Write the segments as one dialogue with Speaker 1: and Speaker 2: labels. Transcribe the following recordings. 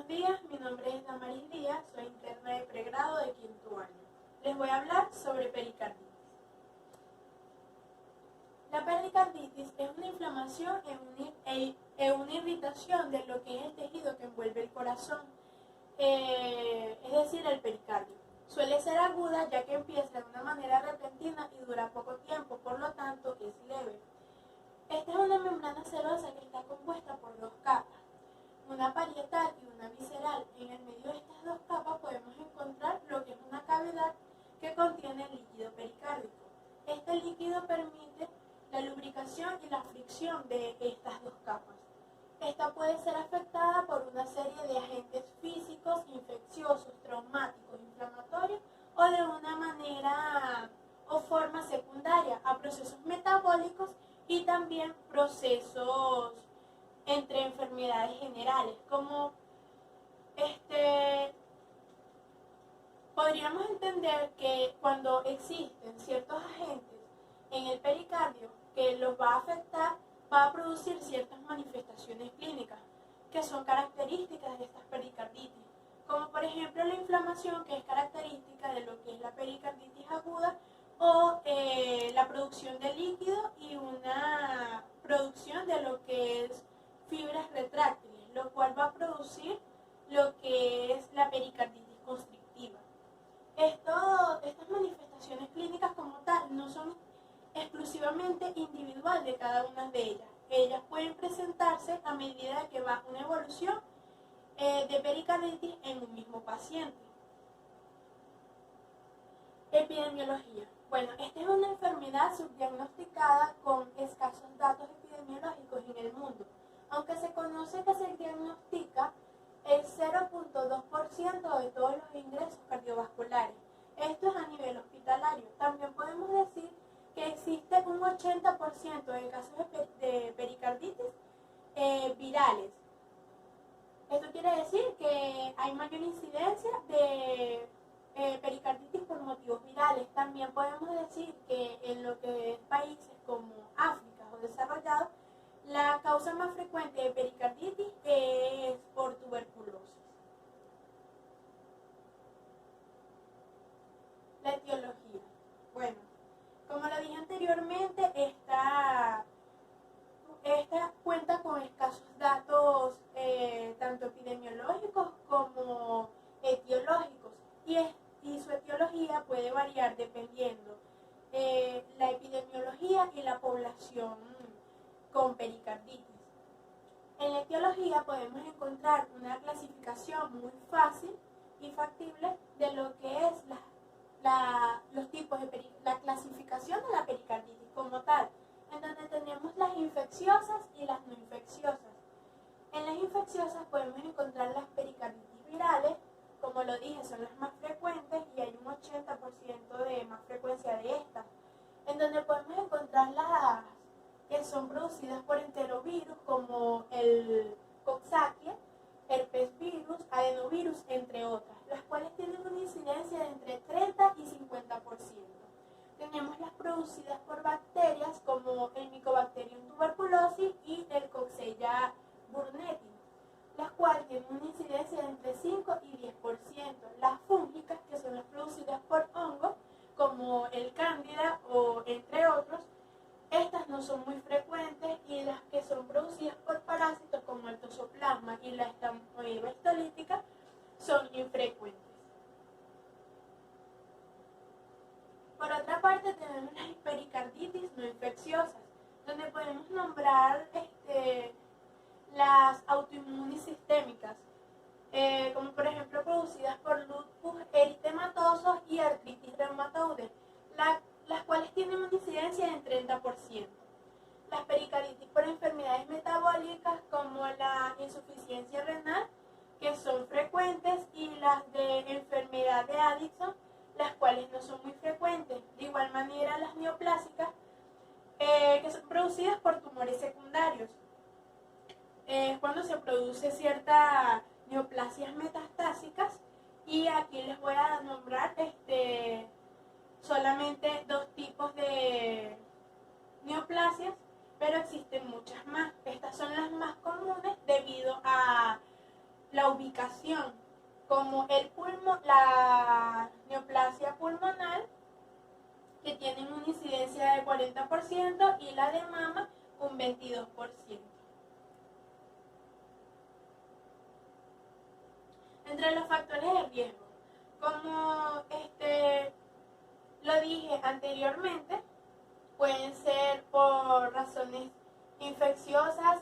Speaker 1: Buenos días, mi nombre es Damaris Díaz, soy interna de pregrado de quinto año. Les voy a hablar sobre pericarditis. La pericarditis es una inflamación e una irritación de lo que es el tejido que envuelve el corazón, es decir, el pericardio. Suele ser aguda ya que empieza de una manera repentina y dura poco tiempo, por lo tanto es leve. Esta es una membrana serosa que está compuesta por dos capas, una parietal y una visceral. En el medio de estas dos capas podemos encontrar lo que es una cavidad que contiene el líquido pericárdico. Este líquido permite la lubricación y la fricción de estas dos capas. Esta puede ser afectada por una serie de agentes físicos, infecciosos, traumáticos, inflamatorios o de una manera o forma secundaria a procesos metabólicos y también procesos entre enfermedades generales, como podríamos entender que cuando existen ciertos agentes en el pericardio que los va a afectar, va a producir ciertas manifestaciones clínicas que son características de estas pericarditis, como por ejemplo la inflamación, que es característica de lo que es la pericarditis aguda, o la producción de líquido y una producción de lo que es fibras retráctiles, lo cual va a producir lo que es la pericarditis constrictiva. Estas manifestaciones clínicas como tal no son exclusivamente individual de cada una de ellas. Ellas pueden presentarse a medida que va una evolución de pericarditis en un mismo paciente. Epidemiología. Bueno, esta es una enfermedad subdiagnosticada con escasos datos epidemiológicos en el mundo, aunque se conoce que se diagnostica el 0.2% de todos los ingresos cardiovasculares. Esto es a nivel hospitalario. También podemos decir que existe un 80% de casos de pericarditis virales. Esto quiere decir que hay mayor incidencia de pericarditis por motivos virales. También podemos decir que en lo que es países como África o desarrollados, la causa más frecuente de pericarditis es por tuberculosis. La etiología. Bueno, como lo dije anteriormente, esta cuenta con escasos datos tanto epidemiológicos como etiológicos, y su etiología puede variar dependiendo la epidemiología y la población con pericarditis. En la etiología podemos encontrar una clasificación muy fácil y factible de lo que es los tipos de la clasificación de la pericarditis como tal, en donde tenemos las infecciosas y las no infecciosas. En las infecciosas podemos encontrar las pericarditis virales, como lo dije, son las más frecuentes y hay un 80% de más frecuencia de estas, en donde podemos encontrar las que son producidas por enterovirus como el Coxsackie, herpesvirus, adenovirus, entre otras, las cuales tienen una incidencia de entre 30 y 50%. Tenemos las producidas por bacterias como el Mycobacterium tuberculosis y el Coxella burnetii, las cuales tienen una incidencia de entre 5 y 10%. Las fúngicas, que son las producidas por hongos como el Cándida o entre otros, estas no son muy frecuentes, y las que son producidas por parásitos como el Toxoplasma y la Staphylococca histolítica son infrecuentes. Por otra parte, tenemos las pericarditis no infecciosas, donde podemos nombrar las autoinmunes sistémicas, como por ejemplo producidas por lupus eritematoso y artritis reumatoide, las cuales tienen una incidencia del 30%. Las pericarditis por enfermedades metabólicas como la insuficiencia renal, que son frecuentes, y las de enfermedad de Addison, las cuales no son muy frecuentes. De igual manera, las neoplásicas, que son producidas por tumores secundarios. Cuando se produce ciertas neoplasias metastásicas, y aquí les voy a nombrar solamente dos tipos de neoplasias, pero existen muchas más. Estas son las más comunes debido a la ubicación ubicación, como la neoplasia pulmonar, que tienen una incidencia del 40%, y la de mama un 22%. Entre los factores de riesgo, como lo dije anteriormente, pueden ser por razones infecciosas,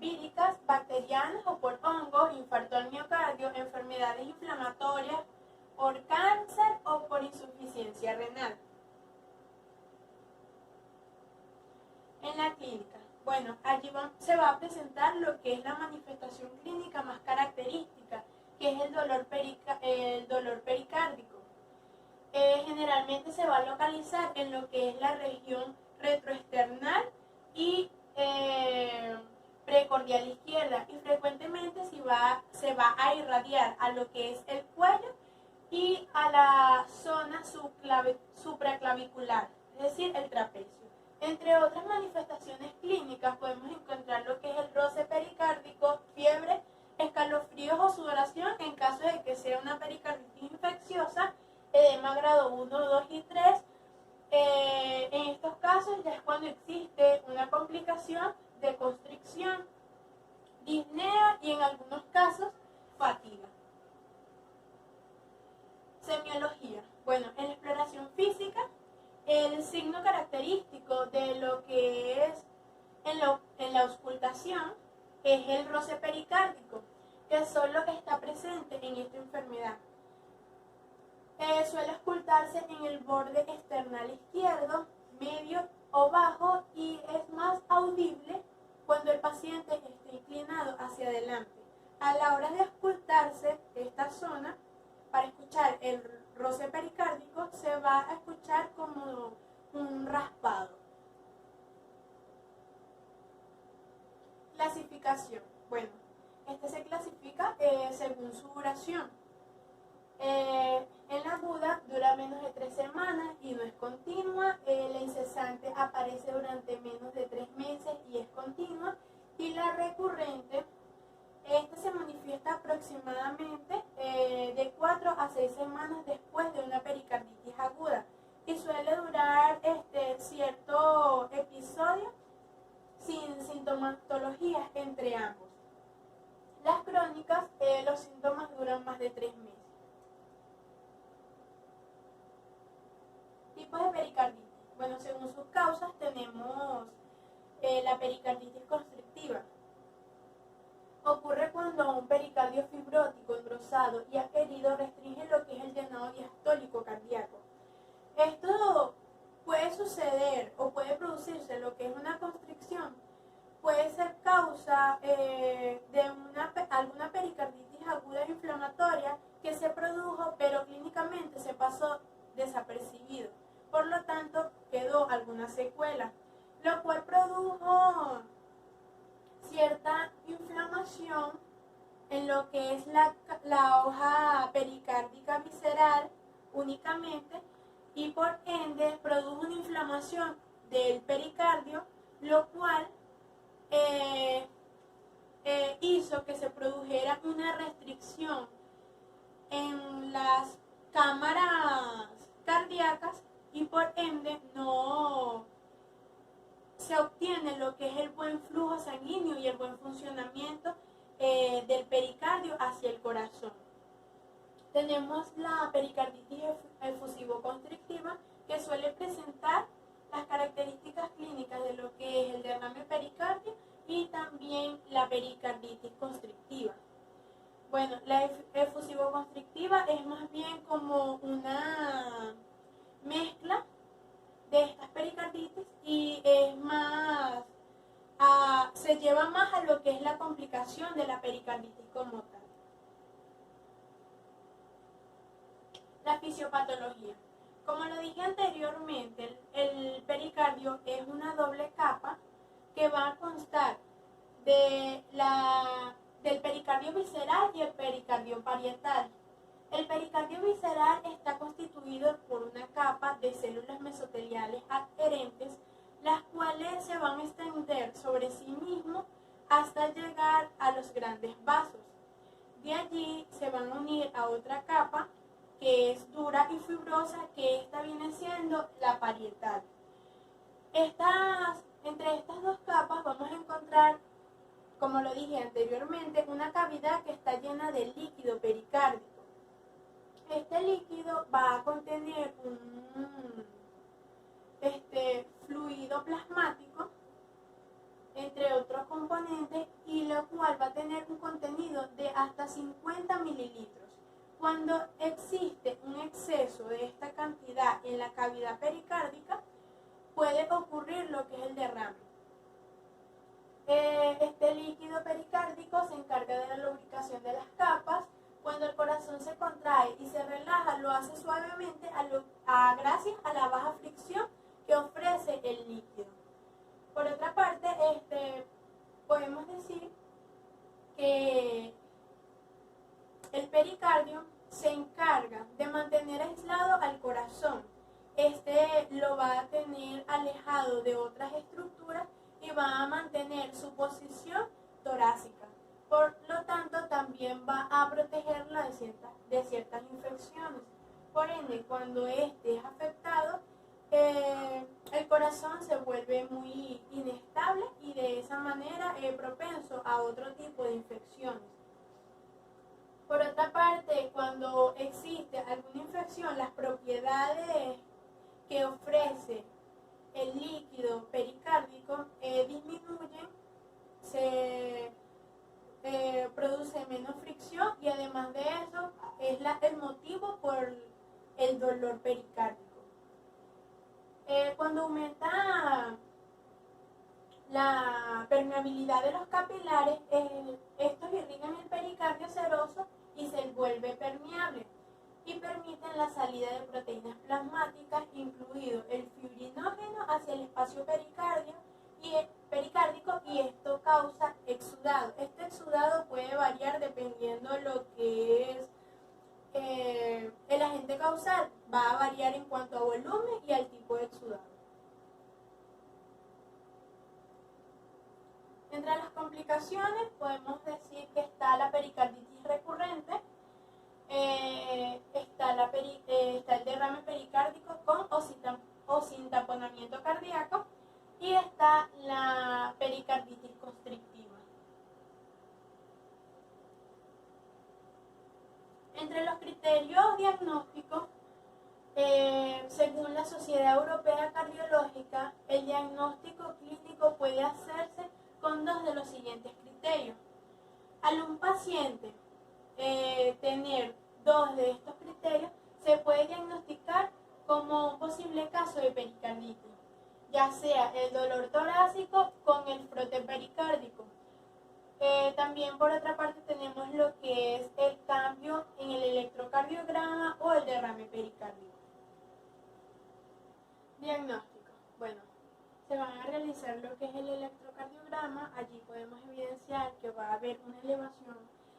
Speaker 1: víricas, bacterianas o por hongos, infarto al miocardio, enfermedades inflamatorias, por cáncer o por insuficiencia renal. En la clínica, bueno, allí se va a presentar lo que es la manifestación clínica más característica, que es el dolor pericárdico. Generalmente se va a localizar en lo que es la región retroesternal y precordial izquierda, y frecuentemente se va a irradiar a lo que es el cuello y a la zona supraclavicular, es decir, el trapecio. Entre otras manifestaciones clínicas podemos encontrar lo que es el roce pericárdico, fiebre, escalofríos o sudoración en caso de que sea una pericarditis infecciosa, edema grado 1, 2 y 3. En estos casos ya es cuando existe una complicación de constricción, disnea y en algunos casos fatiga. Semiología. Bueno, en la exploración física, el signo característico de lo que es en la auscultación es el roce pericárdico, que solo está presente en esta enfermedad. Suele auscultarse en el borde external izquierdo, medio o bajo, y es más audible cuando el paciente está inclinado hacia adelante. A la hora de auscultarse esta zona, para escuchar el roce pericárdico, se va a escuchar como un raspado. Clasificación. Bueno, se clasifica según su duración. En la aguda dura menos de 3 semanas y no es continua. La incesante aparece durante menos de 3 meses y es continua. Y la recurrente, se manifiesta aproximadamente de 4 a 6 semanas después de una pericarditis aguda, y suele durar cierto episodio sin sintomatologías entre ambos. Las crónicas, los síntomas duran más de 3 meses. Tipos de pericarditis. Bueno, según sus causas tenemos la pericarditis constrictiva. Ocurre cuando un pericardio fibrótico, engrosado y adherido restringe lo que es el llenado diastólico cardíaco. Esto puede suceder o puede producirse lo que es una constricción. Puede ser causa de alguna pericarditis aguda e inflamatoria que se produjo, pero clínicamente se pasó desapercibido. Por lo tanto, quedó alguna secuela, lo cual produjo cierta inflamación en lo que es la hoja pericárdica visceral únicamente, y por ende produjo una inflamación del pericardio, lo cual hizo que se produjera una restricción en las cámaras cardíacas, y por ende no se obtiene lo que es el buen flujo sanguíneo y el buen funcionamiento del pericardio hacia el corazón. Tenemos la pericarditis efusivo-constrictiva, que suele presentar las características clínicas de lo que es el derrame pericardio y también la pericarditis constrictiva. Bueno, la efusivo-constrictiva es más bien como una mezcla de estas pericarditis y es más, se lleva más a lo que es la complicación de la pericarditis como tal. La fisiopatología. Como lo dije anteriormente, el pericardio es una doble capa que va a constar del pericardio visceral y el pericardio parietal. El pericardio visceral está constituido por una capa de células mesoteliales adherentes, las cuales se van a extender sobre sí mismo hasta llegar a los grandes vasos. De allí se van a unir a otra capa que es dura y fibrosa, que esta viene siendo la parietal. Entre estas dos capas vamos a encontrar, como lo dije anteriormente, una cavidad que está llena de líquido pericárdico. Este líquido va a contener un fluido plasmático, entre otros componentes, y lo cual va a tener un contenido de hasta 50 mililitros. Cuando existe un exceso de esta cantidad en la cavidad pericárdica, puede ocurrir lo que es el derrame. Este líquido pericárdico se encarga de la lubricación de las capas. Cuando el corazón se contrae y se relaja, lo hace suavemente gracias a la baja fricción que ofrece el líquido. Por otra parte, podemos decir que el pericardio se encarga de mantener aislado al corazón. Lo va a tener alejado de otras estructuras y va a mantener su posición torácica. Por lo tanto, también va a protegerla de ciertas infecciones. Por ende, cuando este es afectado, el corazón se vuelve muy inestable y de esa manera propenso a otro tipo de infecciones. Por otra parte, cuando existe alguna infección, las propiedades que ofrece el líquido pericárdico disminuyen, se produce menos fricción y además de eso es el motivo por el dolor pericárdico. Cuando aumenta la permeabilidad de los capilares, estos irrigan el pericardio seroso y se vuelve permeable y permiten la salida de proteínas plasmáticas, incluido el fibrinógeno, hacia el espacio pericárdico, y esto causa exudado. Este exudado puede variar dependiendo de lo que es el agente causal, va a variar en cuanto a volumen y al tipo de exudado. Entre las complicaciones podemos decir que está la pericarditis recurrente, está el derrame pericárdico con o sin taponamiento cardíaco, y está la pericarditis constrictiva. Entre los criterios diagnósticos, según la Sociedad Europea Cardiológica, el diagnóstico clínico puede hacerse con dos de los siguientes criterios. Al un paciente tener dos de estos criterios, se puede diagnosticar como un posible caso de pericarditis, ya sea el dolor torácico con el frote pericárdico. También por otra parte tenemos lo que es el cambio en el electrocardiograma o el derrame pericárdico. Diagnóstico. Bueno, se van a realizar lo que es el electrocardiograma. Allí podemos evidenciar que va a haber una elevación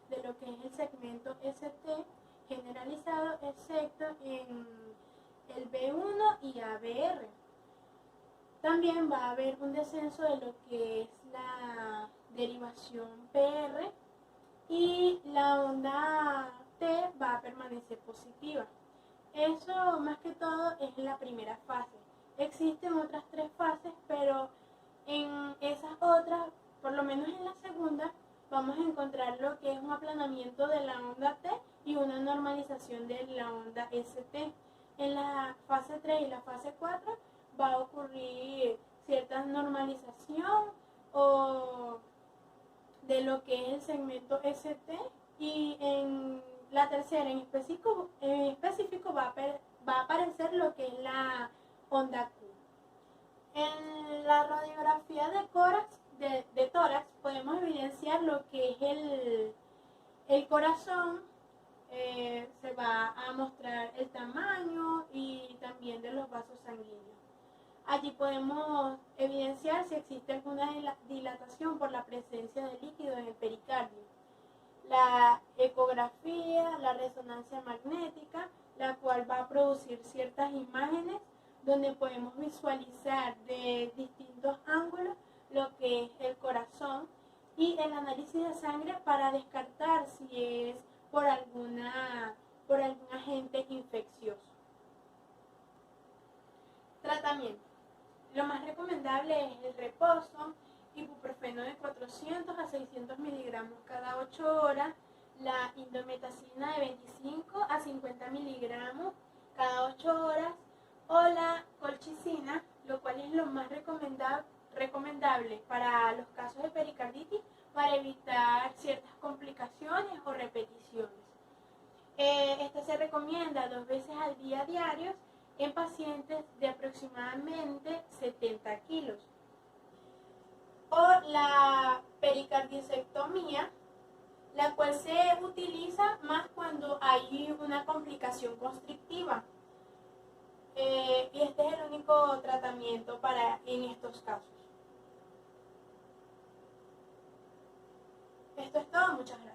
Speaker 1: de lo que es el segmento ST generalizado, excepto en el B1 y ABR. También va a haber un descenso de lo que es la derivación PR, y la onda T va a permanecer positiva. Eso más que todo es la primera fase. Existen otras tres fases, pero en esas otras, por lo menos en la segunda, vamos a encontrar lo que es un aplanamiento de la onda T y una normalización de la onda ST. En la fase 3 y la fase 4 va a ocurrir cierta normalización o de lo que es el segmento ST, y en la tercera en específico va a aparecer lo que es la onda Q. En la radiografía de tórax podemos evidenciar lo que es el corazón. Se va a mostrar el tamaño y también de los vasos sanguíneos. Allí podemos evidenciar si existe alguna dilatación por la presencia de líquido en el pericardio. La ecografía, la resonancia magnética, la cual va a producir ciertas imágenes donde podemos visualizar de distintos ángulos lo que es el corazón, y el análisis de sangre para descartar si es por algún agente infeccioso. Tratamiento. Lo más recomendable es el reposo, ibuprofeno de 400 a 600 miligramos cada 8 horas, la indometacina de 25 a 50 miligramos cada 8 horas, o la colchicina, lo cual es lo más recomendable para los casos de pericarditis para evitar ciertas complicaciones o repeticiones. Este se recomienda 2 veces al día diarios en pacientes de aproximadamente 70 kilos. O la pericardiectomía, la cual se utiliza más cuando hay una complicación constrictiva. Y este es el único tratamiento en estos casos. Esto es todo, muchas gracias.